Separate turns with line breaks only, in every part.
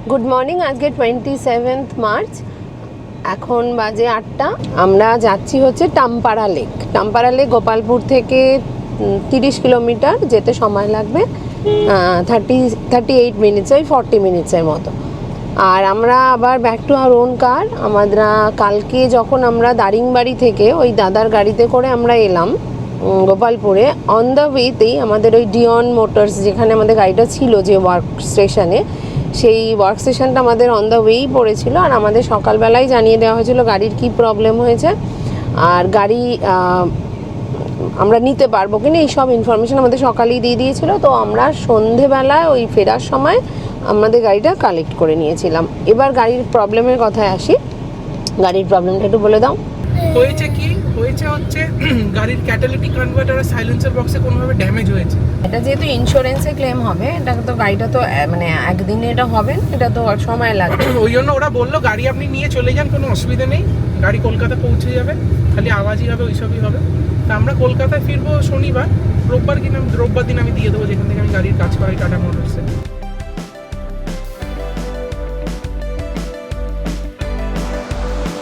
Good morning. আজকে 27 March, এখন বাজে 8টা। আমরা যাচ্ছি হচ্ছে টাম্পারা লেক। টাম্পারা লেক গোপালপুর থেকে 30 কিলোমিটার, যেতে সময় লাগবে 38 মিনিটস, ওই 40 মিনিটসের মতো। আর আমরা আবার ব্যাক টু আওয়ার ওন কার। আমরা কালকে যখন আমরা দারিংবাড়ি থেকে ওই দাদার গাড়িতে করে আমরা এলাম গোপালপুরে, অন দ্য ওয়েতেই আমাদের ওই ডিয়ন মোটরস, যেখানে আমাদের গাড়িটা ছিল যে ওয়ার্ক স্টেশনে, সেই ওয়ার্ক স্টেশনটা আমাদের অন দ্য ওয়েই পড়েছিল। আর আমাদের সকালবেলায় জানিয়ে দেওয়া হয়েছিল গাড়ির কী প্রবলেম হয়েছে আর গাড়ি আমরা নিতে পারবো কিনা, এই সব ইনফরমেশান আমাদের সকালেই দিয়ে দিয়েছিল। তো আমরা সন্ধেবেলায় ওই ফেরার সময় আমাদের গাড়িটা কালেক্ট করে নিয়েছিলাম। এবার গাড়ির প্রবলেমের কথায় আসি। গাড়ির প্রবলেমটা একটু বলে দাও।
হয়েছে কি হয়েছে হচ্ছে গাড়ির ক্যাটালিটিক কনভার্টার আর সাইলেন্সার বক্সে কোনোভাবে ড্যামেজ হয়েছে।
এটা যেহেতু ইন্স্যুরেন্সে ক্লেম হবে, এটা তো গাড়িটা তো মানে একদিনে এটা হবে, এটা তো সময় লাগবে।
ওই জন্য ওরা বললো গাড়ি আপনি নিয়ে চলে যান, কোনো অসুবিধা নেই, গাড়ি কলকাতা পৌঁছে যাবে, খালি আওয়াজই হবে, ওইসবই হবে। তা আমরা কলকাতায় ফিরবো শনিবার, রোববার দিন আমি দিয়ে দেবো যেখান থেকে আমি গাড়ির কাজ করাই, টাটা মোটরসে।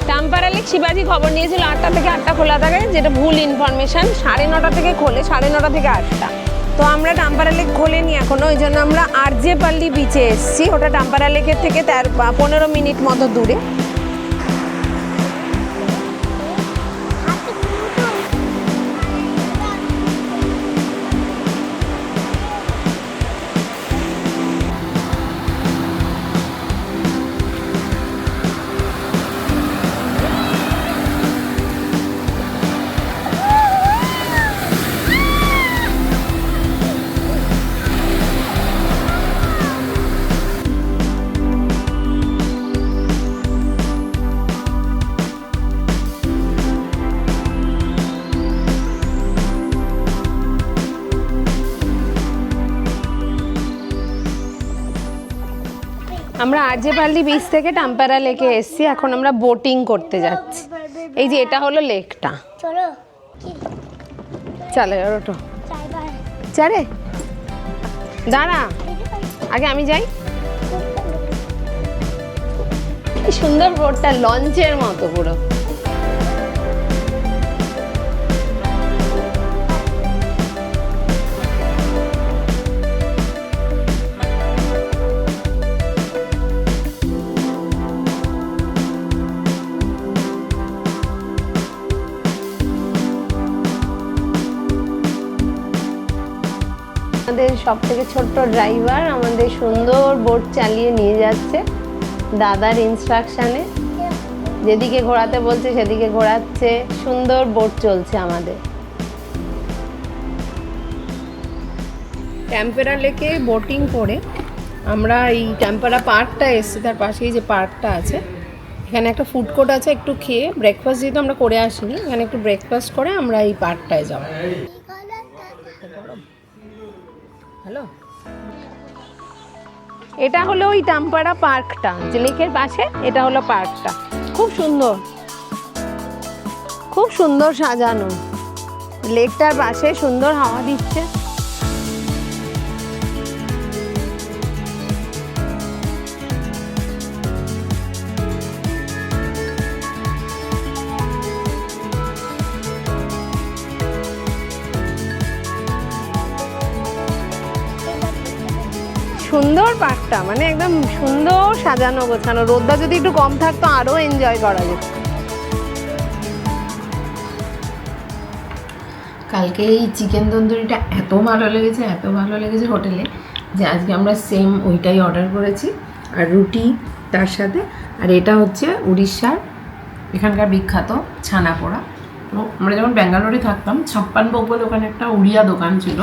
টাম্পারা লেক শিবাজি খবর নিয়েছিল 8টা থেকে 8টা খোলা থাকে, যেটা ভুল ইনফরমেশন। 9:30 থেকে খোলে, 9:30 থেকে 8টা। তো আমরা টাম্পারা লেক খোলেনি এখনো, ওই জন্য আমরা আরজে পাল্লি বিচে এসেছি। ওটা টাম্পারা লেকের থেকে 15 মিনিট মতো দূরে। আমরা আরজেপাল্লি বিচ থেকে টাম্পারা লেকে এসেছি। এখন আমরা বোটিং করতে যাচ্ছি। এই যে এটা হলো লেকটা।
চলো
চলে ওটো চারে দাঁড়া, আগে আমি যাই। কি সুন্দর বোটটা, লঞ্চের মতো পুরো। আমাদের সব থেকে ছোট্ট ড্রাইভার আমাদের সুন্দর বোট চালিয়ে নিয়ে যাচ্ছে দাদার ইনস্ট্রাকশানে। যেদিকে ঘোরাতে বলছে সেদিকে ঘোরাচ্ছে। সুন্দর বোট চলছে আমাদের। ট্যাম্পেরা লেকে বোটিং করে আমরা এই ট্যাম্পেরা পার্কটা এসেছি, তার পাশেই যে পার্কটা আছে, এখানে একটা ফুড কোর্ট আছে। একটু খেয়ে ব্রেকফাস্ট, যেহেতু আমরা করে আসিনি, এখানে একটু ব্রেকফাস্ট করে আমরা এই পার্কটায় যাব। হ্যালো, এটা হলো ওই টাম্পারা পার্কটা, যে লেকের পাশে। এটা হলো পার্কটা, খুব সুন্দর, খুব সুন্দর সাজানো। লেকটার পাশে সুন্দর হাওয়া দিচ্ছে। সুন্দর পার্কটা, মানে একদম সুন্দর সাজানো গোছানো। রোদটা যদি একটু কম থাকতো আরো এনজয় করা যেত। কালকে এই চিকেন তন্দুরিটা এত ভালো লেগেছে, এত ভালো লেগেছে হোটেলে, যে আজকে আমরা সেম ওইটাই অর্ডার করেছি, আর রুটি তার সাথে। আর এটা হচ্ছে উড়িষ্যার এখানকার বিখ্যাত ছানা পোড়া। তো আমরা যখন ব্যাঙ্গালোরে থাকতাম, 56 বলে ওখানে একটা উড়িয়া দোকান ছিল,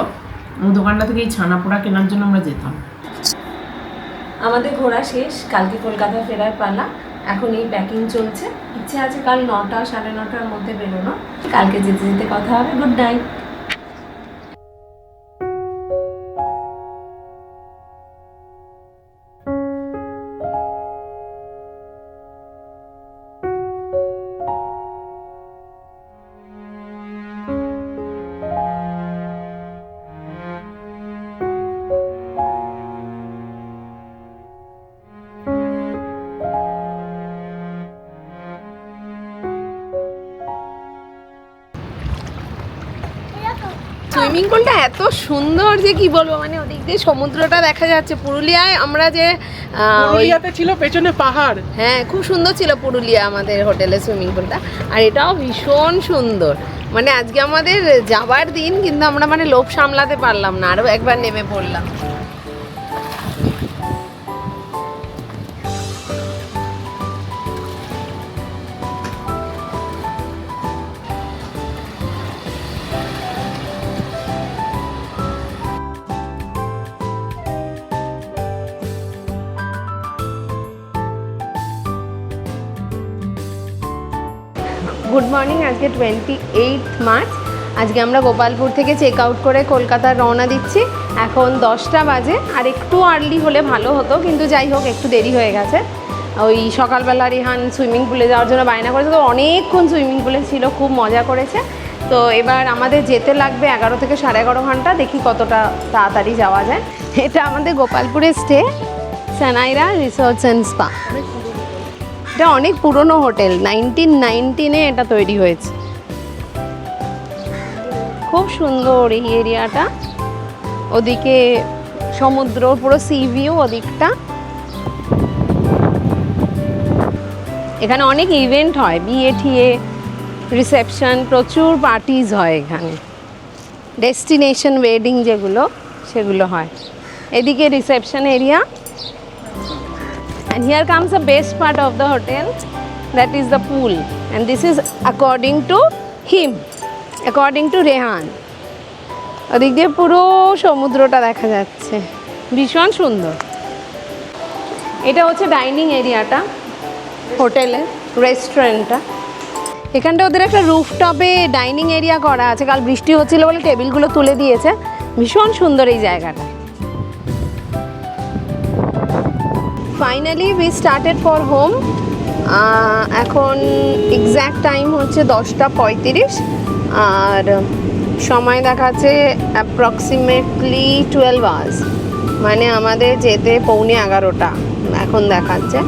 ওই দোকানটা থেকে এই ছানা পোড়া কেনার জন্য আমরা যেতাম। আমাদের ঘোরা শেষ, কালকে কলকাতা ফেরার পালা। এখন এই প্যাকিং চলছে। ইচ্ছে আছে কাল 9টা 9:30টার মধ্যে বেরোনো। কালকে যেতে যেতে কথা হবে। Good night. সুইমিং পুলটা এত সুন্দর যে কি বলবো, মানে ওদিক দিয়ে সমুদ্রটা দেখা যাচ্ছে। পুরুলিয়ায় আমরা যে
পুরুলিয়াতে ছিল পেছনে পাহাড়।
হ্যাঁ, খুব সুন্দর ছিল পুরুলিয়া আমাদের হোটেলের সুইমিং পুলটা, আর এটাও ভীষণ সুন্দর। মানে আজকে আমাদের যাবার দিন, কিন্তু আমরা মানে লোভ সামলাতে পারলাম না, আরও একবার নেমে পড়লাম। গুড মর্নিং, আজকে 28 মার্চ। আজকে আমরা গোপালপুর থেকে চেক আউট করে কলকাতার রওনা দিচ্ছি। এখন 10টা বাজে, আর একটু আর্লি হলে ভালো হতো, কিন্তু যাই হোক একটু দেরি হয়ে গেছে। ওই সকালবেলা রিহান সুইমিং পুলে যাওয়ার জন্য বায়না করেছে, তো অনেকক্ষণ সুইমিং পুলে ছিল, খুব মজা করেছে। তো এবার আমাদের যেতে লাগবে 11 থেকে 11.5 ঘন্টা, দেখি কতটা তাড়াতাড়ি যাওয়া যায়। এটা আমাদের গোপালপুরের স্টে, সানাইরা রিসর্টস অ্যান্ড স্পা। এটা অনেক পুরনো হোটেল, 1919-এ এটা তৈরি হয়েছে। খুব সুন্দর এই এরিয়াটা, ওদিকে সমুদ্র, পুরো সি ভিউ ওদিকটা। এখানে অনেক ইভেন্ট হয়, বিয়ে ঠিয়ে, রিসেপশন, প্রচুর পার্টিজ হয় এখানে। ডেস্টিনেশন ওয়েডিং যেগুলো, সেগুলো হয়। এদিকে reception area. And here comes the best part of the hotel, that is the pool, and this is according to him, according to Rehan. ওদিক দিয়ে পুরো সমুদ্রটা দেখা যাচ্ছে, ভীষণ সুন্দর। এটা হচ্ছে ডাইনিং এরিয়াটা হোটেলের, রেস্টুরেন্টটা। এখানটা ওদের একটা রুফটপে ডাইনিং এরিয়া করা আছে, কাল বৃষ্টি হচ্ছিল বলে টেবিলগুলো তুলে দিয়েছে। ভীষণ সুন্দর এই জায়গাটা। Finally we started for home. এখন এক্স্যাক্ট টাইম হচ্ছে 10:35, আর সময় দেখাচ্ছে অ্যাপ্রক্সিমেটলি 12 আওয়ার্স, মানে আমাদের যেতে 11:45 এখন দেখাচ্ছে।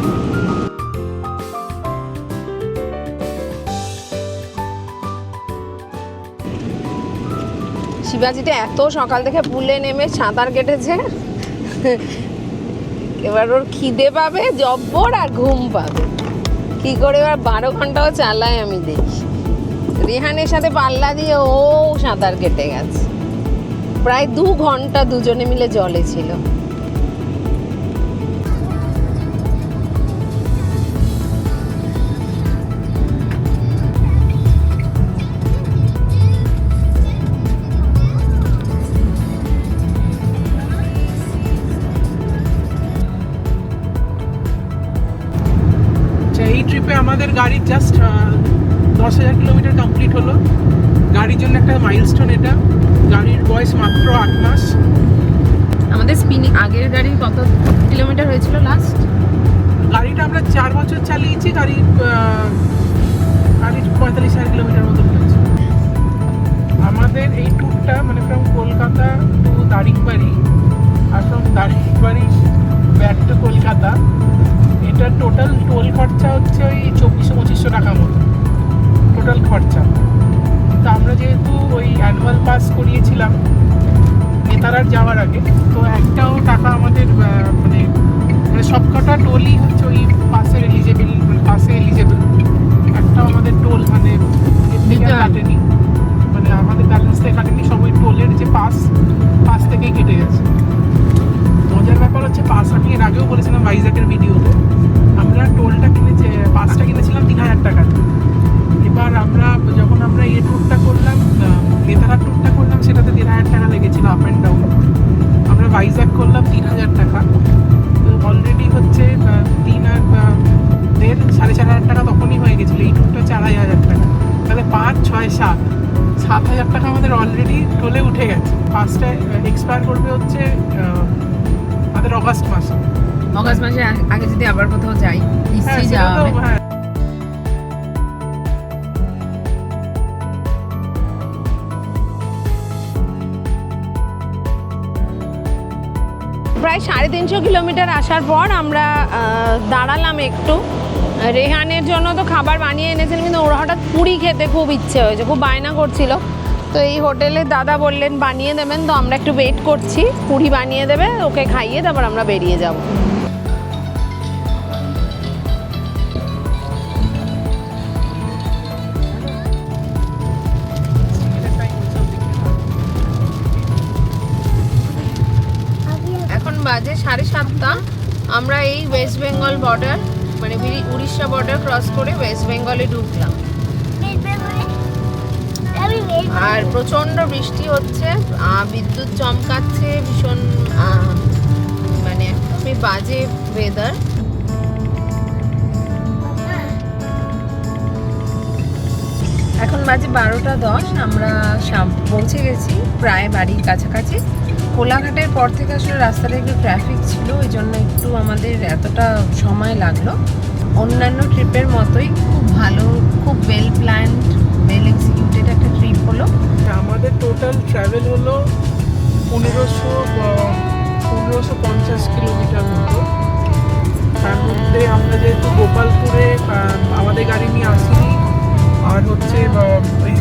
শিবাজিটা এত সকাল থেকে পুলে নেমে সাঁতার কেটেছে, এবার ওর খিদে পাবে জব্বর আর ঘুম পাবে। কি করে এবার 12 ঘন্টাও চালায় আমি দেখি। রেহানের সাথে পাল্লা দিয়ে ও সাঁতার কেটে গেছে, প্রায় 2 ঘন্টা দুজনে মিলে জলে ছিল।
এই ট্রিপে আমাদের গাড়ির জাস্ট 10,000 কিলোমিটার কমপ্লিট হলো। গাড়ির জন্য একটা মাইলস্টোন এটা। গাড়ির বয়স মাত্র 8 মাস।
আমাদের স্পিনিং আগের গাড়ি কত কিলোমিটার হয়েছিল লাস্ট?
গাড়িটা আমরা 4 বছর চালিয়েছি। গাড়ির 45,000 কিলোমিটার মতো হয়েছে। আমাদের এই ট্যুরটা মানে ফ্রম কলকাতা টু দারিংবাড়ি, আর from Daringbadi back to Kolkata, এটা টোটাল টোল খরচা হচ্ছে ওই 2400-2500 টাকা মতো টোটাল খরচা। তো আমরা যেহেতু ওই অ্যানুয়াল পাস করিয়েছিলাম নেতারার যাওয়ার আগে, তো একটাও টাকা আমাদের মানে সবকটা টোলই হচ্ছে ওই পাসের এলিজেবল, একটাও আমাদের টোল মানে কাটেনি, মানে আমাদের ব্যালেন্স থেকে কাটেনি, সব ওই টোলের যে পাস থেকেই কেটে গেছে। মজার ব্যাপার হচ্ছে পাসটা নিয়ে এর আগেও বলেছিলাম ভাইজ্যাকের ভিডিওতে, আমরা টোলটা কিনেছি, পাসটা কিনেছিলাম 3,000 টাকা। এবার যখন আমরা এই ট্যুরটা করলাম, নেতারার ট্যুরটা করলাম, সেটাতে 1,500 টাকা লেগেছিল আপ অ্যান্ড ডাউন। আমরা ভাইজ্যাক করলাম 3,000 টাকা। তো অলরেডি হচ্ছে 3 আর 1.5 4,500 টাকা তখনই হয়ে গেছিলো। এই ট্যুরটা 4,000 টাকা, তাহলে 5, 6, 7,000 টাকা আমাদের অলরেডি টোলে উঠে গেছে। পাসটা এক্সপায়ার করবে হচ্ছে আমাদের অগাস্ট মাসে।
অগাস্ট মাসে আগে যদি আবার কোথাও যাই নিশ্চয়ই যাওয়া হবে। প্রায় 350 কিলোমিটার আসার পর আমরা দাঁড়ালাম একটু। রেহানের জন্য তো খাবার বানিয়ে এনেছেন, কিন্তু ওর হঠাৎ পুরি খেতে খুব ইচ্ছে হয়েছে, খুব বায়না করছিল। তো এই হোটেলে দাদা বললেন বানিয়ে দেবেন, তো আমরা একটু ওয়েট করছি, পুরি বানিয়ে দেবে, ওকে খাইয়ে তারপর আমরা বেরিয়ে যাব। এখন বাজে 7:30। আমরা এই ওয়েস্ট বেঙ্গল বর্ডার মানে উড়িষ্যা বর্ডার ক্রস করে ওয়েস্ট বেঙ্গলে ঢুকলাম। আর প্রচন্ড বৃষ্টি হচ্ছে, বিদ্যুৎ চমকাচ্ছে, ভীষণ মানে একদমই বাজে ওয়েদার। এখন বাজে 12:10। আমরা পৌঁছে গেছি প্রায় বাড়ির কাছাকাছি। কোলাঘাটের পর থেকে আসলে রাস্তাটা একটু ট্রাফিক ছিল, ওই জন্য একটু আমাদের এতটা সময় লাগলো। অন্যান্য ট্রিপের মতোই খুব ভালো, খুব ওয়েল প্ল্যান্ড, ওয়েল এক্সিকিউটেড একটা ট্রিপ হলো।
আমাদের টোটাল ট্রাভেল হলো 1550 কিলোমিটার মতো। তার মধ্যে আমরা যেহেতু গোপালপুরে আমাদের গাড়ি নিয়ে আসিনি, আর হচ্ছে ওই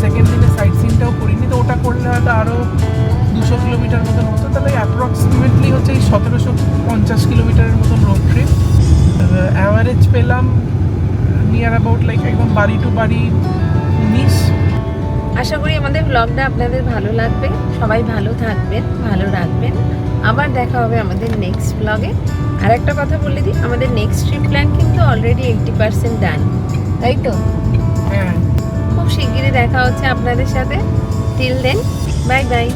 সেকেন্ড দিনে সাইট সিনটাও করিনি, তো ওটা করলে হয়তো আরও 200 কিলোমিটার মতন হতো। তাহলে অ্যাপ্রক্সিমেটলি হচ্ছে এই 1750 কিলোমিটারের মতন রোড ট্রিপ। অ্যাভারেজ পেলাম নিয়ার অ্যাবাউট লাইক একদম বাড়ি টু বাড়ি 19।
আশা করি আমাদের ব্লগটা আপনাদের ভালো লাগবে। সবাই ভালো থাকবেন, ভালো রাখবেন। আবার দেখা হবে আমাদের নেক্সট ব্লগে। আর একটা কথা বলে দিই, আমাদের নেক্সট ট্রিপ প্ল্যান কিন্তু অলরেডি 80% ডান, তাই তো?
হ্যাঁ,
খুব শিগগিরই দেখা হচ্ছে আপনাদের সাথে। Till then, bye by.